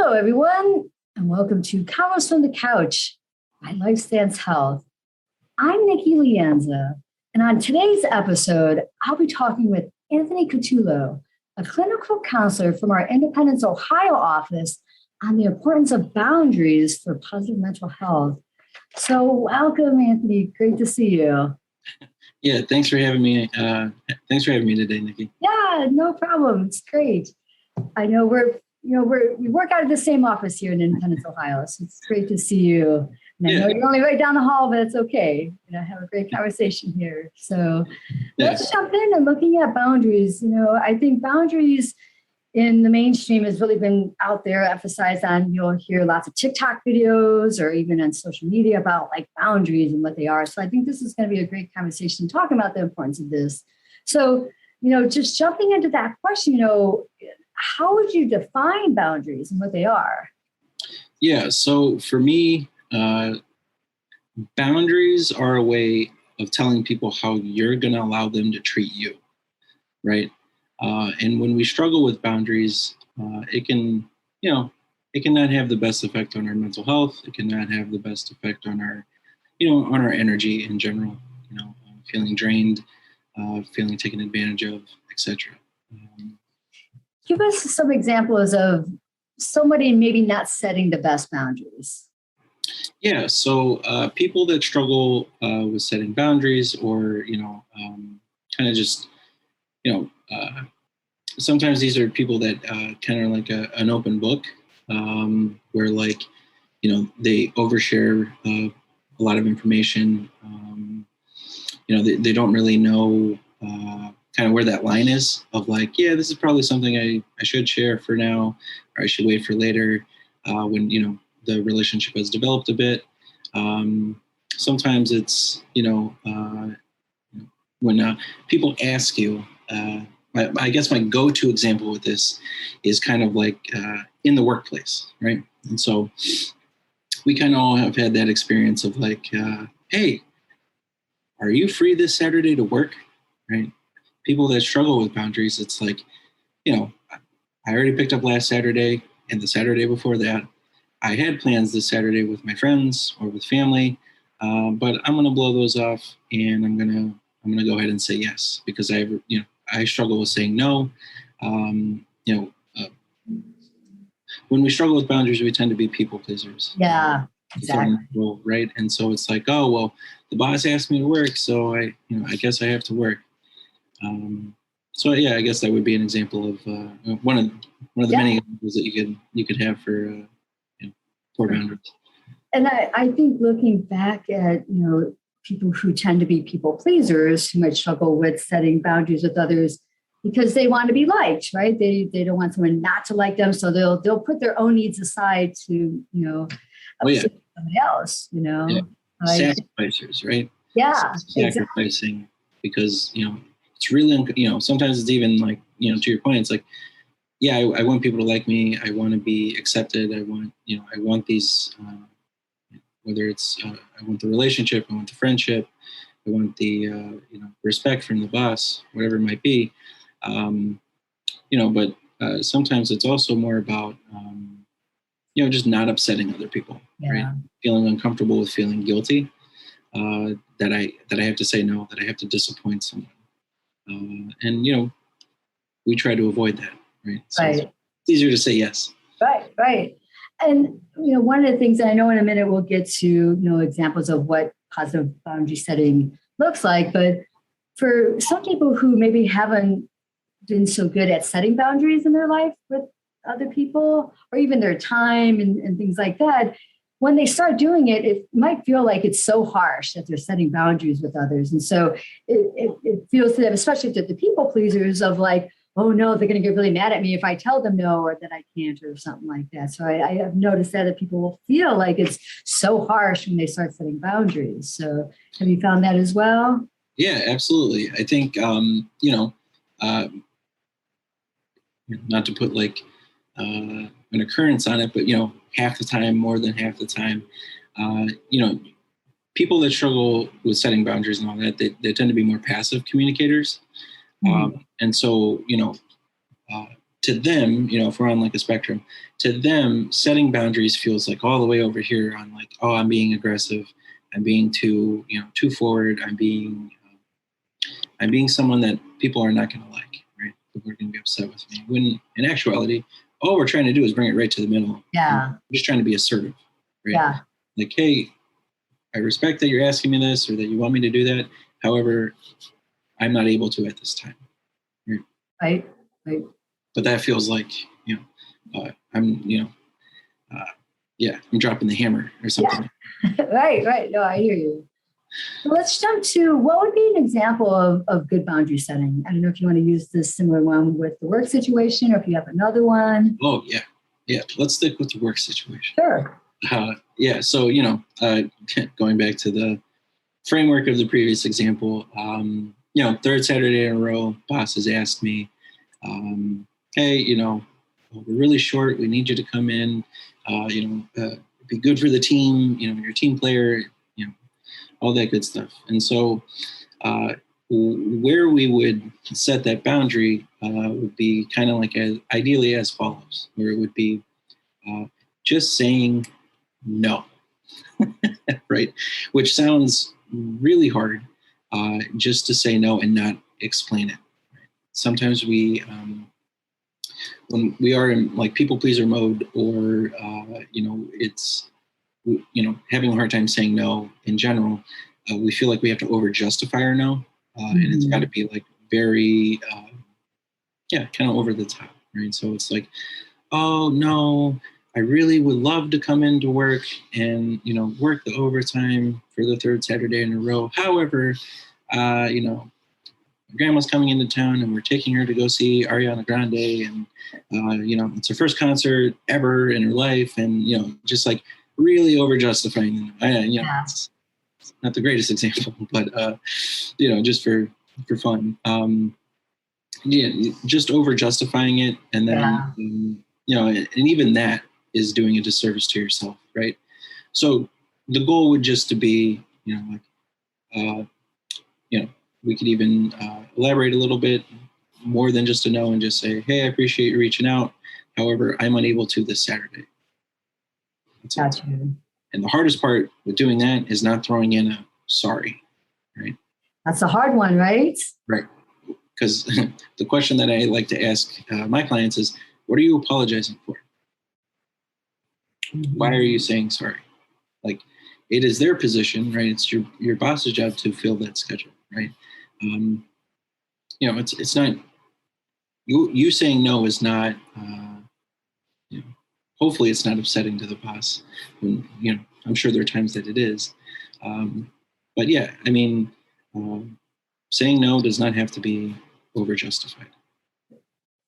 Hello, everyone, and welcome to Cows from the Couch by LifeStance Health. I'm Nikki Lianza, and on today's episode, I'll be talking with Anthony Catullo, a clinical counselor from our Independence, Ohio office on the importance of boundaries for positive mental health. So welcome, Anthony. Great to see you. Yeah, thanks for having me. Thanks for having me today, Nikki. Yeah, no problem. It's great. I know we work out of the same office here in Independence, Ohio, so it's great to see you. And I know you're only right down the hall, but it's okay. Have a great conversation here. So let's jump in and looking at boundaries. I think boundaries in the mainstream has really been out there emphasized on. You'll hear lots of TikTok videos or even on social media about like boundaries and what they are. So I think this is going to be a great conversation talking about the importance of this. So, just jumping into that question, how would you define boundaries and what they are? Yeah, so for me, boundaries are a way of telling people how you're going to allow them to treat you, right? And when we struggle with boundaries, it can not have the best effect on our mental health. It cannot have the best effect on our, on our energy in general. Feeling drained, feeling taken advantage of, etc. Give us some examples of somebody maybe not setting the best boundaries. Yeah, so people that struggle with setting boundaries, or kind of just, sometimes these are people that kind of like an open book, where they overshare a lot of information. They don't really know kind of where that line is of like, yeah, this is probably something I should share for now, or I should wait for later when, the relationship has developed a bit. Sometimes it's, when people ask you, I guess my go-to example with this is kind of like in the workplace, right? And so we kind of all have had that experience of like, hey, are you free this Saturday to work, right? People that struggle with boundaries, it's like, I already picked up last Saturday and the Saturday before that. I had plans this Saturday with my friends or with family, but I'm going to blow those off, and I'm going to go ahead and say yes, because I struggle with saying no. When we struggle with boundaries, we tend to be people pleasers. Yeah, exactly. Right. And so it's like, oh, well, the boss asked me to work, so I guess I have to work. So yeah, I guess that would be an example of one of the many examples that you could have for poor boundaries. And I think looking back at people who tend to be people pleasers, who might struggle with setting boundaries with others because they want to be liked, right? They don't want someone not to like them, so they'll put their own needs aside to upset somebody else. Yeah. Sacrificers, right? Yeah, sacrificing because it's really sometimes it's even like to your point, it's like, yeah, I want people to like me. I want to be accepted. I want these. Whether it's I want the relationship, I want the friendship, I want the respect from the boss, whatever it might be. But sometimes it's also more about just not upsetting other people, right? Feeling uncomfortable with feeling guilty that I have to say no, that I have to disappoint someone, and we try to avoid that, right? So right. It's easier to say yes. Right. And, one of the things, and I know in a minute we'll get to, examples of what positive boundary setting looks like, but for some people who maybe haven't been so good at setting boundaries in their life with other people, or even their time and things like that, when they start doing it, it might feel like it's so harsh that they're setting boundaries with others. And so it feels to them, especially to the people pleasers, of like, oh no, they're going to get really mad at me if I tell them no, or that I can't, or something like that. So I have noticed that people will feel like it's so harsh when they start setting boundaries. So have you found that as well? Yeah, absolutely. I think, not to put like an occurrence on it, but, half the time, more than half the time, people that struggle with setting boundaries and all that, they tend to be more passive communicators. And so, to them, if we're on like a spectrum, to them, setting boundaries feels like all the way over here on like, oh, I'm being aggressive. I'm being too forward. I'm being someone that people are not going to like, right? People are going to be upset with me. When in actuality, all we're trying to do is bring it right to the middle. Yeah. I'm just trying to be assertive, right? Yeah. Like, hey, I respect that you're asking me this or that you want me to do that. However, I'm not able to at this time. Right. But that feels like, I'm dropping the hammer or something. Yeah. Right. No, I hear you. So let's jump to what would be an example of good boundary setting. I don't know if you want to use this similar one with the work situation or if you have another one. Oh, yeah. Yeah. Let's stick with the work situation. Sure. So, going back to the framework of the previous example, third Saturday in a row, boss has asked me, hey, we're really short. We need you to come in, be good for the team, you're a team player, all that good stuff. And so where we would set that boundary would be kind of like ideally as follows, where it would be just saying no, right? Which sounds really hard, just to say no and not explain it. Right? Sometimes when we are in like people pleaser mode, or it's having a hard time saying no in general, we feel like we have to over justify our no, and it's got to be like very kind of over the top, right? So it's like, oh no, I really would love to come into work and work the overtime for the third Saturday in a row. However, grandma's coming into town and we're taking her to go see Ariana Grande, and it's her first concert ever in her life, and just like really over justifying. It's not the greatest example, but just for fun. Just over justifying it, and then and even that is doing a disservice to yourself, right? So the goal would just to be, we could even elaborate a little bit more than just a no and just say, hey, I appreciate you reaching out. However, I'm unable to this Saturday. Gotcha. And the hardest part with doing that is not throwing in a sorry, right? That's a hard one, right? Right. Because the question that I like to ask my clients is, what are you apologizing for? Mm-hmm. Why are you saying sorry? Like, it is their position, right? It's your boss's job to fill that schedule, right? It's not you saying no is not. Hopefully, it's not upsetting to the boss. When, I'm sure there are times that it is, but yeah, I mean, saying no does not have to be over justified.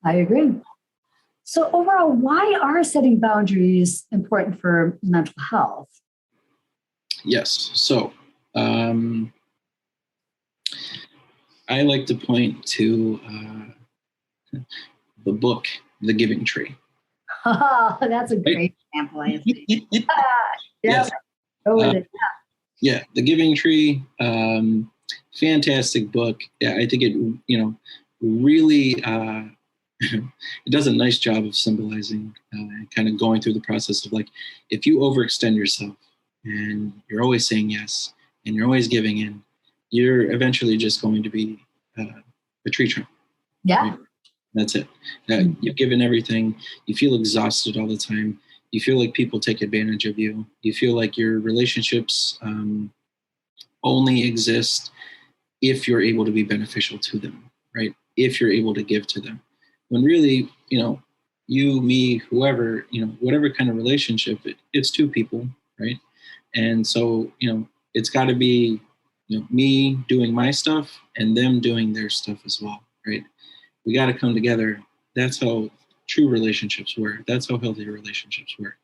I agree. So overall, why are setting boundaries important for mental health? Yes. So I like to point to the book, The Giving Tree. Oh, that's a great example, Anthony. Yes. Go with it. Yeah, The Giving Tree, fantastic book. Yeah, I think it, really, it does a nice job of symbolizing, kind of going through the process of like, if you overextend yourself and you're always saying yes and you're always giving in, you're eventually just going to be a tree trunk. Yeah. Right? That's it. You've given everything. You feel exhausted all the time. You feel like people take advantage of you. You feel like your relationships only exist if you're able to be beneficial to them, right? If you're able to give to them. When really, you, me, whoever, whatever kind of relationship, it's two people, right? And so, it's got to be, me doing my stuff and them doing their stuff as well, right? We got to come together. That's how true relationships work. That's how healthy relationships work.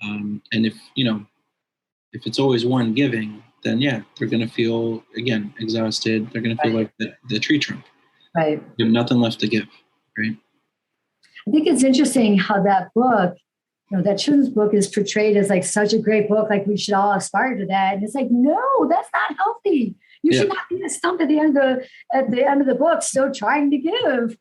And if it's always one giving, then yeah, they're going to feel, again, exhausted. They're going to feel like the tree trunk. Right. You have nothing left to give, right? I think it's interesting how that book, that children's book is portrayed as like such a great book. Like we should all aspire to that. And it's like, no, that's not healthy. You should not be a stump at the end of the book, still trying to give,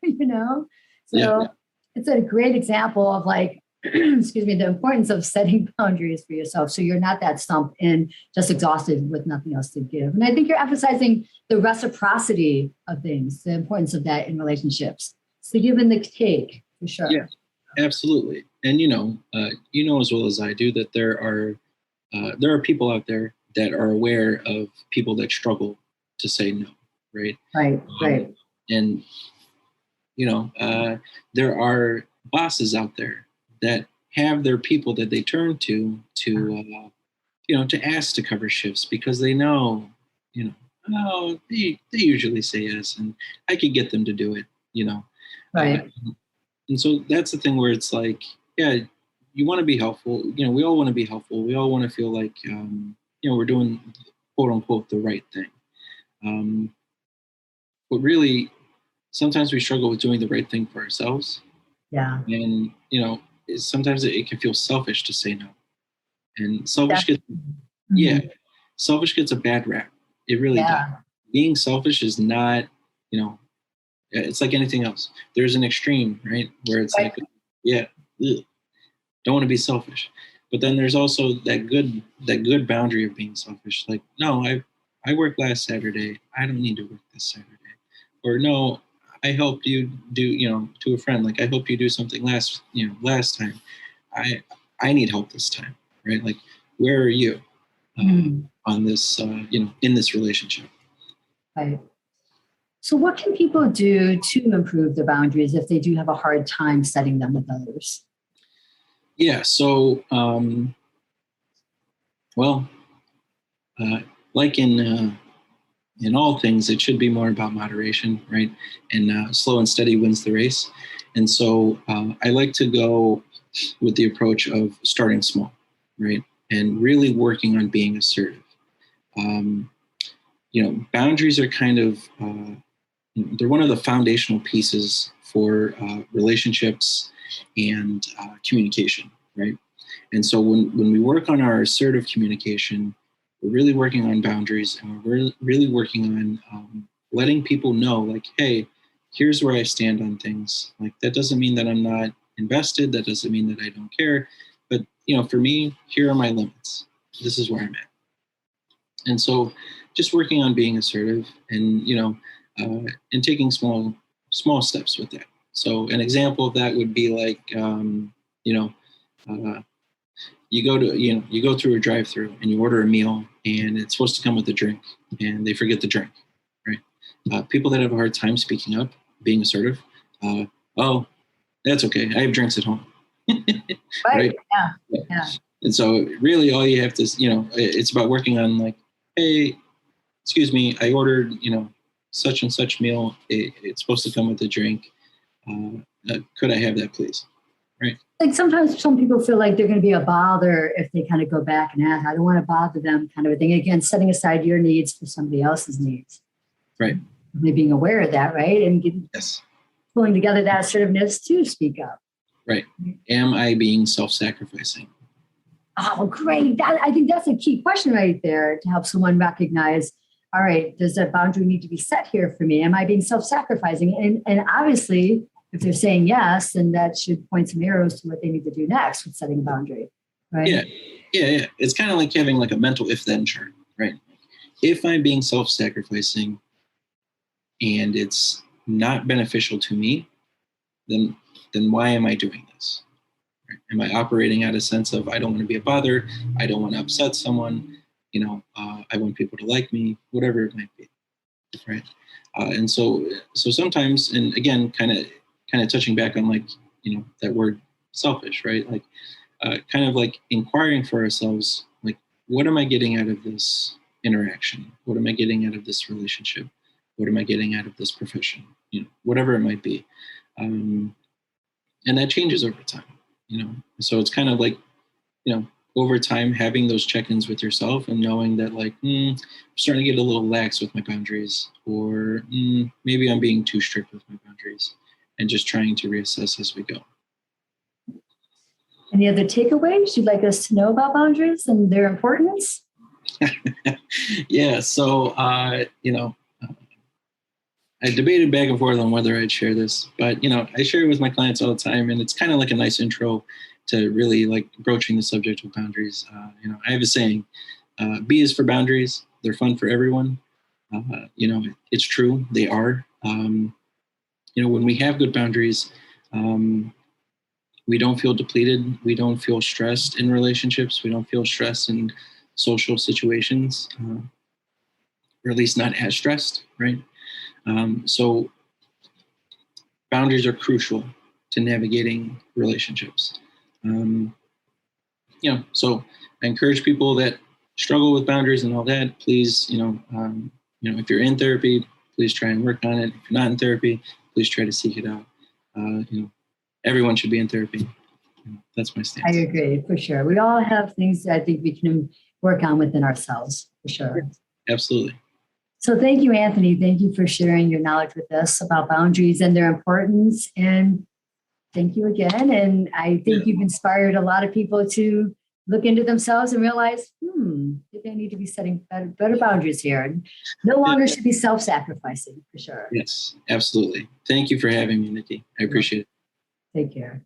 So it's a great example of like, excuse me, the importance of setting boundaries for yourself. So you're not that stumped and just exhausted with nothing else to give. And I think you're emphasizing the reciprocity of things, the importance of that in relationships. It's the give and the take, for sure. Yeah, absolutely. And as well as I do that there are people out there that are aware of people that struggle to say no, right? Right. And there are bosses out there that have their people that they turn to ask to cover shifts because they know, they usually say yes, and I could get them to do it, Right. And so that's the thing where it's like, yeah, you want to be helpful. We all want to be helpful. We all want to feel like, we're doing quote unquote the right thing. But really, sometimes we struggle with doing the right thing for ourselves. Yeah. And, sometimes it can feel selfish to say no. And selfish gets a bad rap. It really does. Being selfish is not, it's like anything else. There's an extreme, right? Where it's like, don't want to be selfish. But then there's also that good boundary of being selfish. Like, no, I worked last Saturday. I don't need to work this Saturday. Or no, I helped you do, to a friend, like I helped you do something last time. I need help this time, right? Like, where are you on this, in this relationship? Right. So what can people do to improve their boundaries if they do have a hard time setting them with others? Yeah. So, like in all things, it should be more about moderation, right? And slow and steady wins the race. And so I like to go with the approach of starting small, right? And really working on being assertive. Boundaries are kind of, they're one of the foundational pieces for relationships and communication, right? And so when we work on our assertive communication, we're really working on boundaries, and we're really working on letting people know, like, hey, here's where I stand on things. Like, that doesn't mean that I'm not invested. That doesn't mean that I don't care. But, for me, here are my limits. This is where I'm at. And so just working on being assertive and, and taking small steps with that. So an example of that would be like, you go through a drive-through and you order a meal and it's supposed to come with a drink and they forget the drink, right? People that have a hard time speaking up, being assertive, oh, that's okay. I have drinks at home. Right. Yeah. And so really all you have to, it's about working on like, hey, excuse me, I ordered, such and such meal. It's supposed to come with a drink. Could I have that, please? Right. Like sometimes some people feel like they're going to be a bother if they kind of go back and ask, I don't want to bother them, kind of a thing. Again, setting aside your needs for somebody else's needs. Right. Really being aware of that, right? And pulling together that assertiveness to speak up. Right. Am I being self-sacrificing? Oh, great. I think that's a key question right there to help someone recognize, all right, does that boundary need to be set here for me? Am I being self-sacrificing? And obviously, if they're saying yes, then that should point some arrows to what they need to do next with setting a boundary, right? Yeah. It's kind of like having like a mental if-then chart, right? If I'm being self-sacrificing and it's not beneficial to me, then why am I doing this? Right? Am I operating out a sense of I don't want to be a bother, I don't want to upset someone, I want people to like me, whatever it might be, right? And so sometimes, and again, kind of touching back on like that word selfish, right? Like kind of like inquiring for ourselves, like, what am I getting out of this interaction? What am I getting out of this relationship? What am I getting out of this profession? Whatever it might be. And that changes over time, So it's kind of like, over time having those check-ins with yourself and knowing that like, I'm starting to get a little lax with my boundaries, or maybe I'm being too strict with my boundaries, and just trying to reassess as we go. Any other takeaways you'd like us to know about boundaries and their importance? Yeah. So, I debated back and forth on whether I'd share this, but I share it with my clients all the time, and it's kind of like a nice intro to really like broaching the subject of boundaries. I have a saying, B is for boundaries. They're fun for everyone. It's true. They are. When we have good boundaries, we don't feel depleted. We don't feel stressed in relationships. We don't feel stressed in social situations, or at least not as stressed, right? So boundaries are crucial to navigating relationships. So I encourage people that struggle with boundaries and all that, please, if you're in therapy, please try and work on it. If you're not in therapy, please try to seek it out. Everyone should be in therapy. That's my stance. I agree, for sure. We all have things that I think we can work on within ourselves, for sure. Absolutely. So thank you, Anthony. Thank you for sharing your knowledge with us about boundaries and their importance. And thank you again. And I think you've inspired a lot of people to look into themselves and realize, they need to be setting better boundaries here. And no longer should be self-sacrificing, for sure. Yes, absolutely. Thank you for having me, Nikki. I appreciate it. Take care.